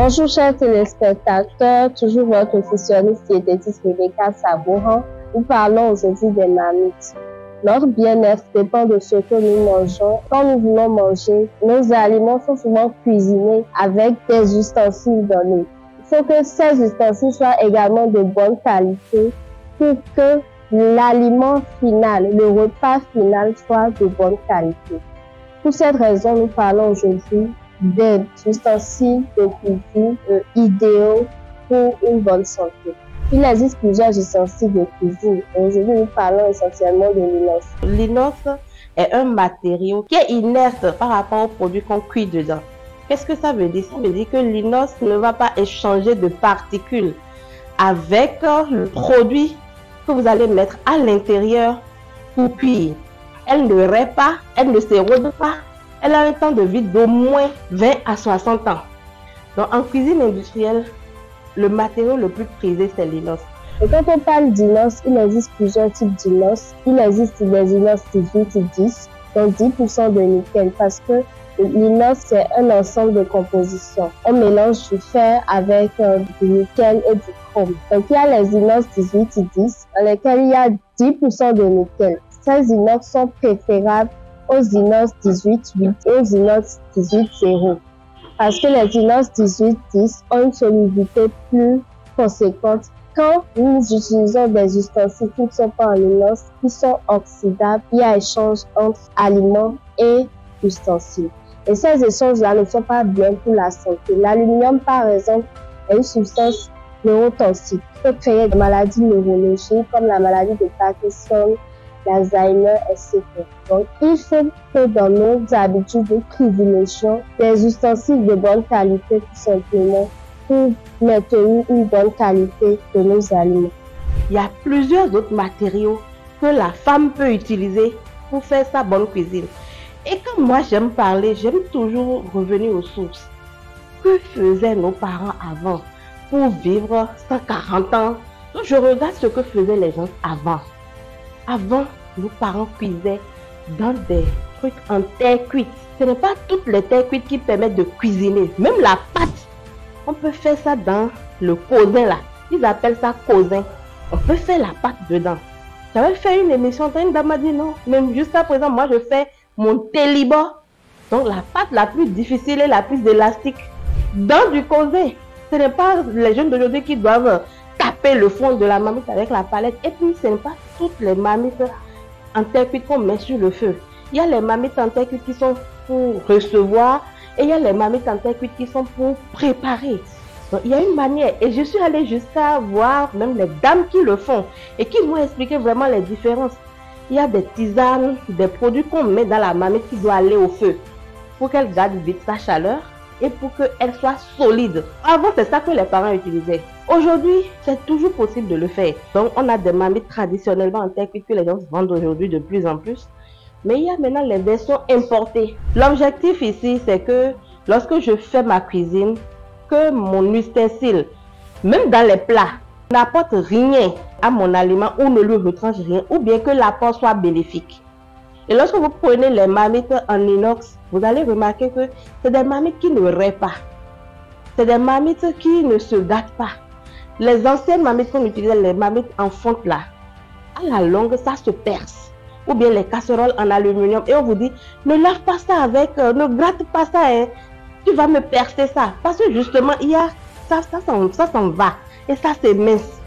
Bonjour chers téléspectateurs, toujours votre nutritionniste diététiste Rebecca Sabouran. Nous parlons aujourd'hui des marmites. Notre bien-être dépend de ce que nous mangeons. Quand nous voulons manger, nos aliments sont souvent cuisinés avec des ustensiles donnés. Il faut que ces ustensiles soient également de bonne qualité pour que l'aliment final, le repas final soit de bonne qualité. Pour cette raison, nous parlons aujourd'hui des ustensiles de cuisine idéaux pour une bonne santé. Il existe plusieurs ustensiles de cuisine. Aujourd'hui, nous parlons essentiellement de l'inox. L'inox est un matériau qui est inerte par rapport aux produits qu'on cuit dedans. Qu'est-ce que ça veut dire? Ça veut dire que l'inox ne va pas échanger de particules avec le produit que vous allez mettre à l'intérieur pour cuire. Elle ne raie pas, elle ne s'érode pas. Elle a un temps de vie d'au moins 20 à 60 ans. Donc en cuisine industrielle, le matériau le plus prisé, c'est l'inox. Et quand on parle d'inox, il existe plusieurs types d'inox. Il existe des inox 18 et 10, donc 10% de nickel, parce que l'inox, c'est un ensemble de compositions. On mélange du fer avec du nickel et du chrome. Donc il y a les inox 18 et 10, dans lesquels il y a 10% de nickel. Ces inox sont préférables aux inox 18-8 et aux inox 18-0. Parce que les inox 18-10 ont une solubilité plus conséquente. Quand nous utilisons des ustensiles qui ne sont pas en inox, qui sont oxydables, il y a échange entre aliments et ustensiles. Et ces échanges-là ne sont pas bien pour la santé. L'aluminium, par exemple, est une substance neurotoxique qui peut créer des maladies neurologiques comme la maladie de Parkinson, l'Alzheimer, etc. Donc, il faut que dans nos habitudes, nous privilégions des ustensiles de bonne qualité tout simplement pour maintenir une bonne qualité de nos aliments. Il y a plusieurs autres matériaux que la femme peut utiliser pour faire sa bonne cuisine. Et comme moi j'aime parler, j'aime toujours revenir aux sources. Que faisaient nos parents avant pour vivre 140 ans? Donc, je regarde ce que faisaient les gens avant. Avant, nos parents cuisaient dans des trucs en terre cuite. Ce n'est pas toutes les terres cuites qui permettent de cuisiner. Même la pâte, on peut faire ça dans le cousin là. Ils appellent ça cousin. On peut faire la pâte dedans. J'avais fait une émission, une dame m'a dit non. Même jusqu'à présent, moi je fais mon téliba. Donc la pâte la plus difficile et la plus élastique dans du cousin. Ce n'est pas les jeunes d'aujourd'hui qui doivent taper le fond de la marmite avec la palette. Et puis, ce n'est pas toutes les marmites en terre cuite qu'on met sur le feu. Il y a les marmites en terre cuite qui sont pour recevoir et il y a les marmites en terre cuite qui sont pour préparer. Donc, il y a une manière. Et je suis allée jusqu'à voir même les dames qui le font et qui m'ont expliqué vraiment les différences. Il y a des tisanes, des produits qu'on met dans la marmite qui doit aller au feu pour qu'elle garde vite sa chaleur et pour qu'elle soit solide. Avant, c'est ça que les parents utilisaient. Aujourd'hui, c'est toujours possible de le faire. Donc, on a des marmites traditionnellement en terre cuite que les gens vendent aujourd'hui de plus en plus. Mais il y a maintenant les versions importées. L'objectif ici, c'est que lorsque je fais ma cuisine, que mon ustensile, même dans les plats, n'apporte rien à mon aliment ou ne lui retranche rien, ou bien que l'apport soit bénéfique. Et lorsque vous prenez les marmites en inox, vous allez remarquer que c'est des marmites qui ne raient pas. C'est des marmites qui ne se gâtent pas. Les anciennes marmites qu'on utilisait, les marmites en fonte là, à la longue, ça se perce. Ou bien les casseroles en aluminium. Et on vous dit, ne lave pas ça avec, ne gratte pas ça, hein. Tu vas me percer ça. Parce que justement, il y a ça s'en va. Et ça, c'est mince.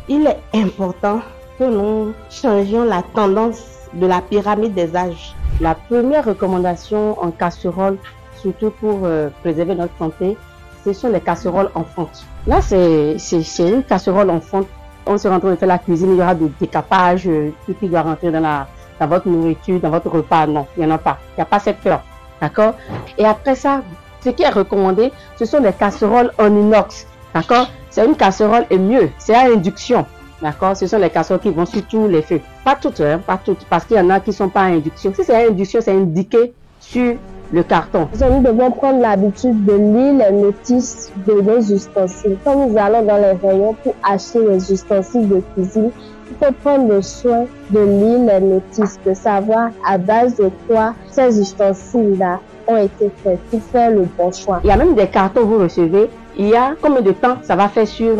Il est important que nous changions la tendance de la pyramide des âges. La première recommandation en casserole, surtout pour préserver notre santé, ce sont les casseroles en fonte. Là, c'est une casserole en fonte. On se rend train de faire la cuisine, il y aura du décapage, tout qui doit rentrer dans votre nourriture, dans votre repas. Non, il n'y en a pas. Il n'y a pas cette peur. D'accord? Et après ça, ce qui est recommandé, ce sont des casseroles en inox. D'accord? C'est une casserole et mieux, c'est à induction. D'accord? Ce sont les casseroles qui vont sur tous les feux. Pas toutes, hein, pas toutes, parce qu'il y en a qui ne sont pas à induction. Si c'est à induction, c'est indiqué sur le carton. Nous devons prendre l'habitude de lire les notices de nos ustensiles. Quand nous allons dans les rayons pour acheter les ustensiles de cuisine, il faut prendre le soin de lire les notices, de savoir à base de quoi ces ustensiles-là ont été faits pour faire le bon choix. Il y a même des cartons que vous recevez, il y a combien de temps ça va faire sur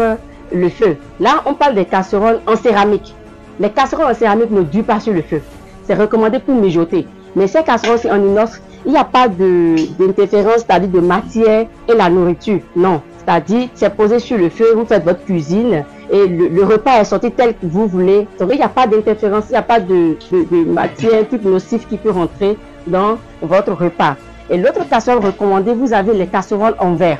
le feu. Là, on parle des casseroles en céramique. Les casseroles en céramique ne durent pas sur le feu. C'est recommandé pour mijoter. Mais ces casseroles en inox, il n'y a pas d'interférence, c'est-à-dire de matière et la nourriture. Non, c'est-à-dire c'est posé sur le feu, vous faites votre cuisine et le repas est sorti tel que vous voulez. Donc il n'y a pas d'interférence, il n'y a pas de matière, type nocif qui peut rentrer dans votre repas. Et l'autre casserole recommandée, vous avez les casseroles en verre.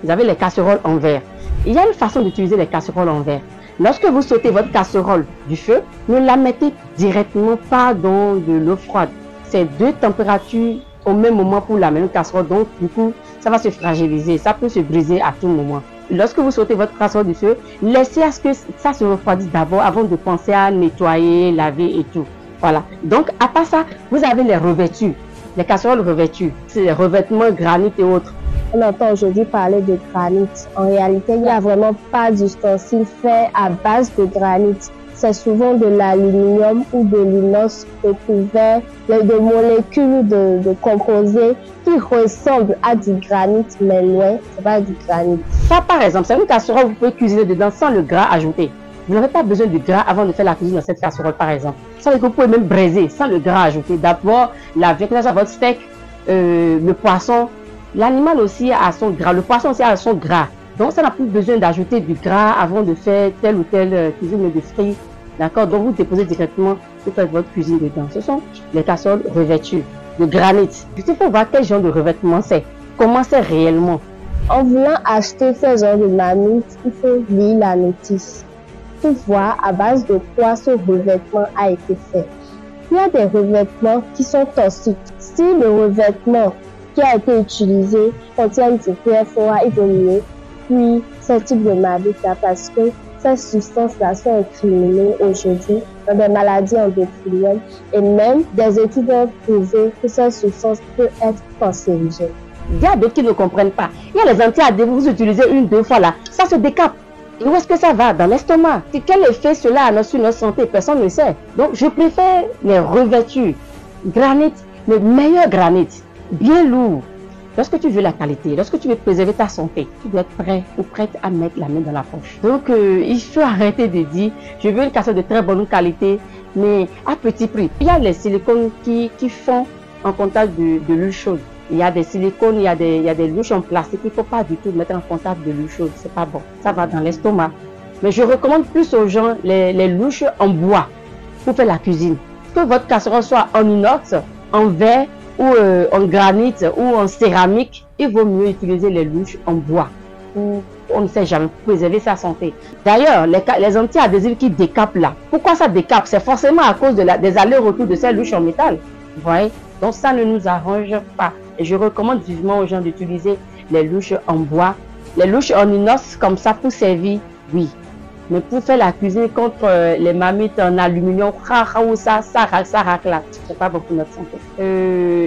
Vous avez les casseroles en verre. Il y a une façon d'utiliser les casseroles en verre. Lorsque vous sautez votre casserole du feu, ne la mettez directement pas dans de l'eau froide. C'est 2 températures au même moment pour la même casserole. Donc, du coup, ça va se fragiliser. Ça peut se briser à tout moment. Lorsque vous sautez votre casserole du feu, laissez à ce que ça se refroidisse d'abord avant de penser à nettoyer, laver et tout. Voilà. Donc, à part ça, vous avez les revêtures. Les casseroles revêtues. C'est les revêtements granit et autres. On entend aujourd'hui parler de granit. En réalité, il n'y a vraiment pas d'ustensile fait à base de granit. C'est souvent de l'aluminium ou de l'inox recouvert de molécules de composés qui ressemblent à du granit, mais loin, c'est pas du granit. Ça, par exemple, c'est une casserole, vous pouvez cuisiner dedans sans le gras ajouté. Vous n'avez pas besoin de gras avant de faire la cuisine dans cette casserole, par exemple. Ça veut dire que vous pouvez même braiser sans le gras ajouté. D'abord, laver votre steak, le poisson. L'animal aussi a son gras, le poisson aussi a son gras. Donc, ça n'a plus besoin d'ajouter du gras avant de faire telle ou telle cuisine de frites. D'accord? Donc, vous déposez directement, vous faites votre cuisine dedans. Ce sont les casseroles revêtues de granit. Il faut voir quel genre de revêtement c'est. Comment c'est réellement. En voulant acheter ce genre de marmite, il faut lire la notice pour voir à base de quoi ce revêtement a été fait. Il y a des revêtements qui sont toxiques. Si le revêtement qui a été utilisé contient du PFOA, il vaut mieux puis ce type de marmite-là parce que ces substances-là sont incriminées aujourd'hui dans des maladies endocriniennes et même des études ont prouvé que ces substances peuvent être cancérigènes. Il y a d'autres qui ne comprennent pas. Il y a les anti-adhésifs, vous utilisez 1-2 fois là, ça se décape. Et où est-ce que ça va? Dans l'estomac. Quel effet cela a sur notre santé? Personne ne sait. Donc je préfère les revêtures. Granit, le meilleur granit, bien lourd. Lorsque tu veux la qualité, lorsque tu veux préserver ta santé, tu dois être prêt ou prête à mettre la main dans la poche. Donc, il faut arrêter de dire, je veux une casserole de très bonne qualité, mais à petit prix. Il y a les silicones qui font en contact de l'huile chaude. Il y a des silicones, il y a des louches en plastique. Il ne faut pas du tout mettre en contact de l'huile chaude. C'est pas bon. Ça va dans l'estomac. Mais je recommande plus aux gens les louches en bois pour faire la cuisine. Que votre casserole soit en inox, en verre, ou en granit ou en céramique, il vaut mieux utiliser les louches en bois. On ne sait jamais, pour préserver sa santé. D'ailleurs, les anti-adhésifs qui décapent là, pourquoi ça décape? C'est forcément à cause des allers-retours de ces louches en métal. Vous voyez? Donc ça ne nous arrange pas. Et je recommande vivement aux gens d'utiliser les louches en bois. Les louches en inox comme ça pour servir, oui. Mais pour faire la cuisine contre les marmites en aluminium, ça racle là. C'est pas bon pour notre santé.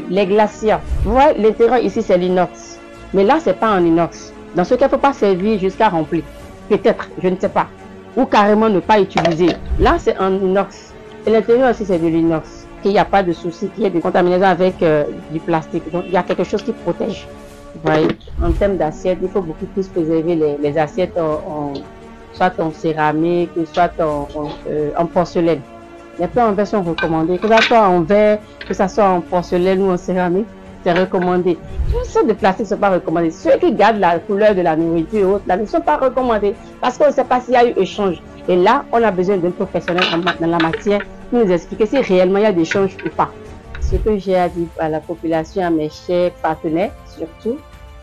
Les glaciers. Vous voyez, l'intérieur ici c'est l'inox. Mais là, c'est pas en inox. Dans ce cas, il ne faut pas servir jusqu'à remplir. Peut-être, je ne sais pas. Ou carrément ne pas utiliser. Là, c'est en inox. Et l'intérieur aussi, c'est de l'inox. Il n'y a pas de souci, qu'il y ait de contamination avec du plastique. Donc, il y a quelque chose qui protège. Vous voyez, en termes d'assiettes, il faut beaucoup plus préserver les assiettes soit en céramique, soit en porcelaine. Les plats en verre sont recommandés, que ça soit en verre, que ça soit en porcelaine ou en céramique, c'est recommandé. Tous ceux de plastique ne sont pas recommandés. Ceux qui gardent la couleur de la nourriture et autres, là, ne sont pas recommandés parce qu'on ne sait pas s'il y a eu échange. Et là, on a besoin d'un professionnel dans la matière pour nous expliquer si réellement il y a des échanges ou pas. Ce que j'ai à dire à la population, à mes chers partenaires, surtout,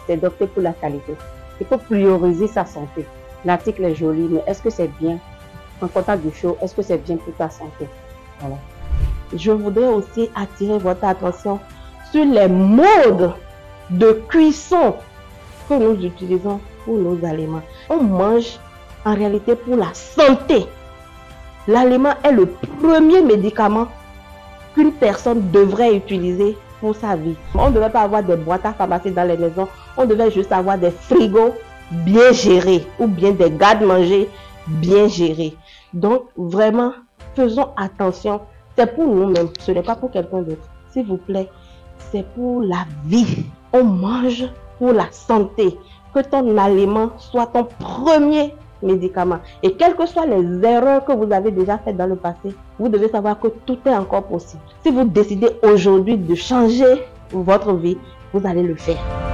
c'est d'opter pour la qualité. Il faut prioriser sa santé. L'article est joli, mais est-ce que c'est bien? En contact du chaud, est-ce que c'est bien pour ta santé? Voilà. Je voudrais aussi attirer votre attention sur les modes de cuisson que nous utilisons pour nos aliments. On mange en réalité pour la santé. L'aliment est le premier médicament qu'une personne devrait utiliser pour sa vie. On ne devait pas avoir des boîtes à pharmacie dans les maisons. On devait juste avoir des frigos bien gérés ou bien des garde-manger bien gérés. Donc, vraiment, faisons attention. C'est pour nous-mêmes, ce n'est pas pour quelqu'un d'autre. S'il vous plaît, c'est pour la vie. On mange pour la santé. que ton aliment soit ton premier médicament. Et quelles que soient les erreurs que vous avez déjà faites dans le passé, vous devez savoir que tout est encore possible. Si vous décidez aujourd'hui de changer votre vie, vous allez le faire.